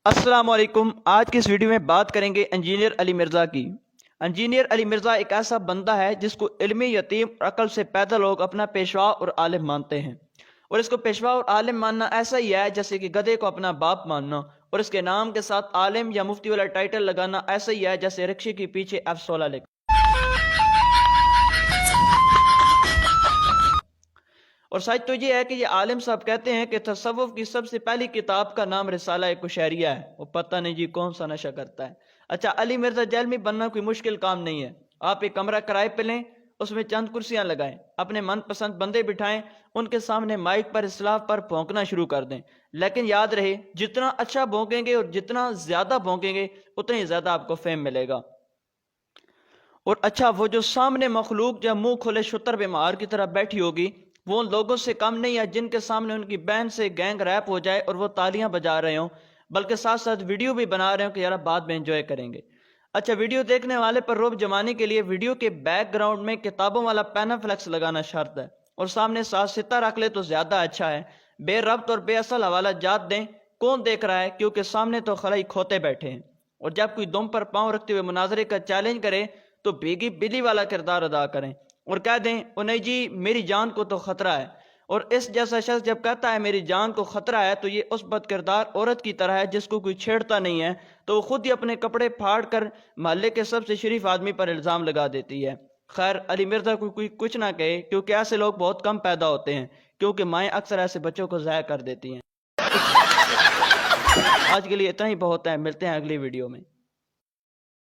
अस्सलाम वालेकुम। आज की इस वीडियो में बात करेंगे इंजीनियर अली मिर्ज़ा की। इंजीनियर अली मिर्ज़ा एक ऐसा बंदा है जिसको इल्मी, यतीम और अकल से पैदा लोग अपना पेशवा और आलिम मानते हैं। और इसको पेशवा और आलिम मानना ऐसा ही है जैसे कि गधे को अपना बाप मानना, और इसके नाम के साथ आलिम या मुफ्ती वाला टाइटल लगाना ऐसा ही है जैसे रिक्शे के पीछे F16 लिखा। और सच तो ये है कि ये आलिम साहब कहते हैं कि तसव्वुफ की सबसे पहली किताब का नाम रिसाला कुशैरिया है। वो पता नहीं जी कौन सा नशा करता है। अच्छा, अली मिर्ज़ा जैलमी बनना कोई मुश्किल काम नहीं है। आप एक कमरा किराए पे लें, उसमें चंद कुर्सियां लगाएं, अपने मनपसंद बंदे बिठाएं, उनके सामने माइक पर इस्लाह पर भौंकना शुरू कर दें। लेकिन याद रहे, जितना अच्छा भौंकेंगे और जितना ज्यादा भौंकेंगे उतनी ज्यादा आपको फेम मिलेगा। और अच्छा, वो जो सामने मखलूक जब मुंह खोले शुतर बीमार की तरह बैठी होगी, वो उन लोगों से कम नहीं है जिनके सामने उनकी बहन से गैंग रैप हो जाए और वो तालियां बजा रहे हों, बल्कि साथ साथ वीडियो भी बना रहे हो कि यार बाद में एंजॉय करेंगे। अच्छा, वीडियो देखने वाले पर रोब जमाने के लिए वीडियो के बैकग्राउंड में किताबों वाला पैनाफ्लेक्स लगाना शर्त है, और सामने सात सिता रख ले तो ज्यादा अच्छा है। बेरब्त और बेअसल हवाला जात दें, कौन देख रहा है, क्योंकि सामने तो खलाई खोते बैठे हैं। और जब कोई दुम पर पांव रखते हुए मुनाजरे का चैलेंज करे तो भीगी बिल्ली वाला किरदार अदा करें और कह दें ओ नहीं जी मेरी जान को तो खतरा है। और इस जैसा शख्स जब कहता है मेरी जान को खतरा है, तो ये उस बदकिरदार औरत की तरह है जिसको कोई छेड़ता नहीं है तो वो खुद ही अपने कपड़े फाड़ कर मोहल्ले के सबसे शरीफ आदमी पर इल्जाम लगा देती है। खैर, अली मिर्जा को कोई कुछ ना कहे, क्योंकि ऐसे लोग बहुत कम पैदा होते हैं, क्योंकि माएँ अक्सर ऐसे बच्चों को ज़ाया कर देती हैं। आज के लिए इतना ही बहुत है, मिलते हैं अगली वीडियो में।